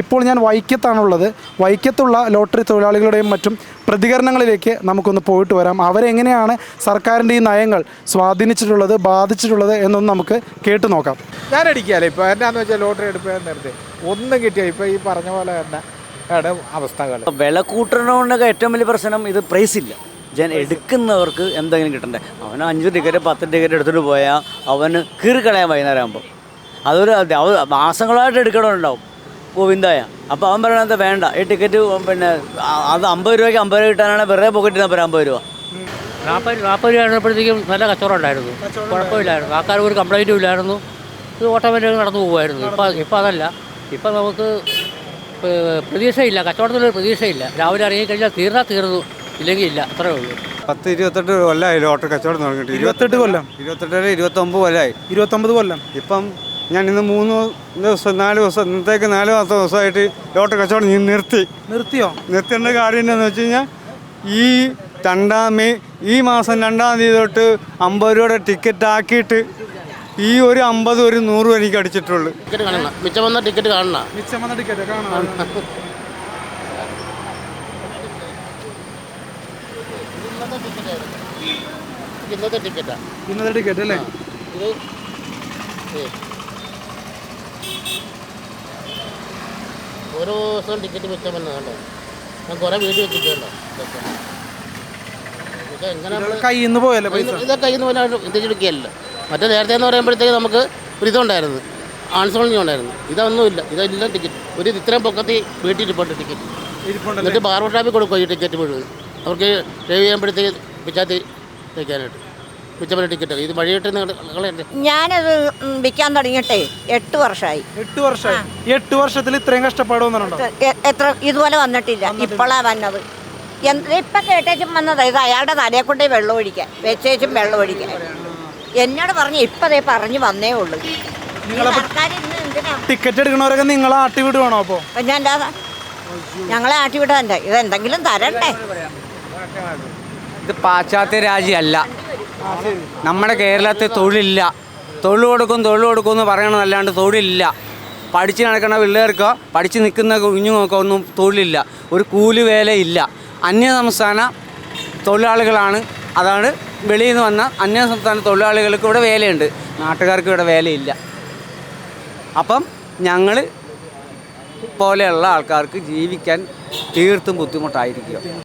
ഇപ്പോൾ ഞാൻ വൈക്കത്താണുള്ളത്. വൈക്കത്തുള്ള ലോട്ടറി തൊഴിലാളികളുടെയും മറ്റും പ്രതികരണങ്ങളിലേക്ക് നമുക്കൊന്ന് പോയിട്ട് വരാം. അവരെങ്ങനെയാണ് സർക്കാരിൻ്റെ ഈ നയങ്ങൾ സ്വാധീനിച്ചിട്ടുള്ളത്, ബാധിച്ചിട്ടുള്ളത് എന്നൊന്ന് നമുക്ക് കേട്ടു നോക്കാം. ഞാൻ അടിക്കാമല്ലോ ഇപ്പോൾ. എന്നാന്ന് വെച്ചാൽ ലോട്ടറി എടുക്കാൻ നേരത്തെ ഒന്നും കിട്ടിയ ഇപ്പോൾ ഈ പറഞ്ഞ പോലെ തന്നെ അവസ്ഥകൾ. വില കൂട്ടണോണ്ടൊക്കെ ഏറ്റവും വലിയ പ്രശ്നം ഇത് പ്രൈസ് ഇല്ല. എടുക്കുന്നവർക്ക് എന്തെങ്കിലും കിട്ടണ്ടേ. അവന് 5 ടിക്കറ്റ് 10 ടിക്കറ്റ് എടുത്തിട്ട് പോയാൽ അവന് കീറിക്കളയാൻ വൈകുന്നേരം ആകുമ്പോൾ അതൊരു മാസങ്ങളായിട്ട് എടുക്കണമുണ്ടാവും ഗോവിന്ദായ. അപ്പോൾ അവൻ പറയണത് വേണ്ട, ഈ ടിക്കറ്റ് പിന്നെ അത് 50 രൂപയ്ക്ക് 50 രൂപ കിട്ടാനാണ് വെറുതെ പോക്കറ്റ് 50 രൂപ. 40 രൂപ ആയിരുന്നപ്പോഴത്തേക്കും നല്ല കച്ചവടം ഉണ്ടായിരുന്നു, കുഴപ്പമില്ലായിരുന്നു. ആൾക്കാർ ഒരു കംപ്ലൈൻറ്റും ഇല്ലായിരുന്നു. ഇത് ഓട്ടോമാറ്റിക് നടന്നു പോകുമായിരുന്നു. ഇപ്പം അതല്ല. ഇപ്പം നമുക്ക് പ്രതീക്ഷയില്ല, കച്ചവടത്തിലൊരു പ്രതീക്ഷയില്ല. രാവിലെ ഇറങ്ങിക്കഴിഞ്ഞാൽ തീർന്നു, ഇല്ലെങ്കിൽ ഇല്ല, അത്രേ ഉള്ളൂ. 10-28 കൊല്ലമായി ലോട്ടറി കച്ചവടം തുടങ്ങിയിട്ട്. 28 കൊല്ലം 29 കൊല്ലമായി. 29 കൊല്ലം. ഇപ്പം ഞാൻ ഇന്ന് 3 ദിവസം 4 ദിവസം ഇന്നത്തേക്ക് 4 ദിവസമായിട്ട് ലോട്ടറി കച്ചവടം നിർത്തിയോ? നിർത്തേണ്ട കാര്യം എന്താണെന്ന് വെച്ച് കഴിഞ്ഞാൽ ഈ മാസം 2-ാം തീയതി തൊട്ട് 50 രൂപയുടെ ടിക്കറ്റ് ആക്കിയിട്ട് ഈ ഒരു 50 ഒരു 100 എനിക്ക് അടിച്ചിട്ടുള്ളൂ. ടിക്കറ്റ് കാണണം, മിച്ചം വന്ന ടിക്കറ്റ് കാണണം. ഇന്നത്തെ ടിക്കറ്റ് അല്ലേ? ഇത് ഓരോ ദിവസവും ടിക്കറ്റ് മിച്ചം വന്നതുണ്ടോ? ഞാൻ കുറേ വീഡിയോ വെച്ചിട്ടുണ്ടോ? ഇതൊക്കെ എങ്ങനെ കയ്യിൽ നിന്ന് പോയല്ലോ പൈസ. ഇതൊക്കെ കയ്യിൽ നിന്ന് പോയാൽ എത്തിച്ചെടുക്കുകയല്ലോ. മറ്റേ നേരത്തെ എന്ന് പറയുമ്പോഴത്തേക്ക് നമുക്ക് ഒരു ഇതുണ്ടായിരുന്നു, ആൺസോളിനി ഉണ്ടായിരുന്നു. ഇതൊന്നുമില്ല. ഇതെല്ലാം ടിക്കറ്റ് ഇത്രയും പൊക്കത്തി വീട്ടിൽ ഇരിപ്പുണ്ട് ടിക്കറ്റ്. എന്നിട്ട് ബാർബർ ഷാപ്പിൽ കൊടുക്കും ഈ ടിക്കറ്റ് മുഴുവൻ. അവർക്ക് ഡ്രൈവ് ചെയ്യുമ്പോഴത്തേക്ക് പിച്ചാത്തി വയ്ക്കാനായിട്ട് മിച്ചപ്പന ടിക്കറ്റ്. ഇത് വഴിയിട്ട് ഞാനത് വിൽക്കാൻ തുടങ്ങിയിട്ടേ 8 വർഷമായി. 8 വർഷത്തിൽ ഇത്രയും കഷ്ടപ്പാട് വന്നിട്ടുണ്ടോ? എത്ര ഇതുപോലെ വന്നിട്ടില്ല. ഇപ്പോഴാണ് വന്നത്. ഇപ്പം കേട്ടേച്ചും വന്നത് ഇത് അയാളുടെ തലയെ കൊണ്ടേ വെള്ളം ഒഴിക്കാൻ, വെച്ചേച്ചും വെള്ളം ഒഴിക്കാൻ എന്നോട് പറഞ്ഞു. ഇപ്പതേ പറഞ്ഞു വന്നേ ഉള്ളൂ. ടിക്കറ്റ് എടുക്കണവരൊക്കെ നിങ്ങളെ ആട്ടി വിടുവാണോ? അപ്പോൾ ഞാൻ ഞങ്ങളെ ആട്ടി വിടാൻ്റെ ഇതെന്തെങ്കിലും തരണ്ടേ. ഇത് പാശ്ചാത്യ രാജ്യമല്ല, നമ്മുടെ കേരളത്തിൽ തൊഴിലില്ല. തൊഴിൽ കൊടുക്കും എന്ന് പറയണതല്ലാണ്ട് തൊഴിലില്ല. പഠിച്ച് നടക്കുന്ന പിള്ളേർക്കോ പഠിച്ച് നിൽക്കുന്ന കുഞ്ഞുങ്ങൾക്കോ ഒന്നും തൊഴിലില്ല. ഒരു കൂലി വേലയില്ല. അന്യസംസ്ഥാന തൊഴിലാളികളാണ്. അതാണ് വെളിയിൽ നിന്ന് വന്ന അന്യസംസ്ഥാന തൊഴിലാളികൾക്ക് ഇവിടെ വേലയുണ്ട്, നാട്ടുകാർക്ക് ഇവിടെ വേലയില്ല. അപ്പം ഞങ്ങൾ പോലെയുള്ള ആൾക്കാർക്ക് ജീവിക്കാൻ തീർത്തും ബുദ്ധിമുട്ടായിരിക്കും.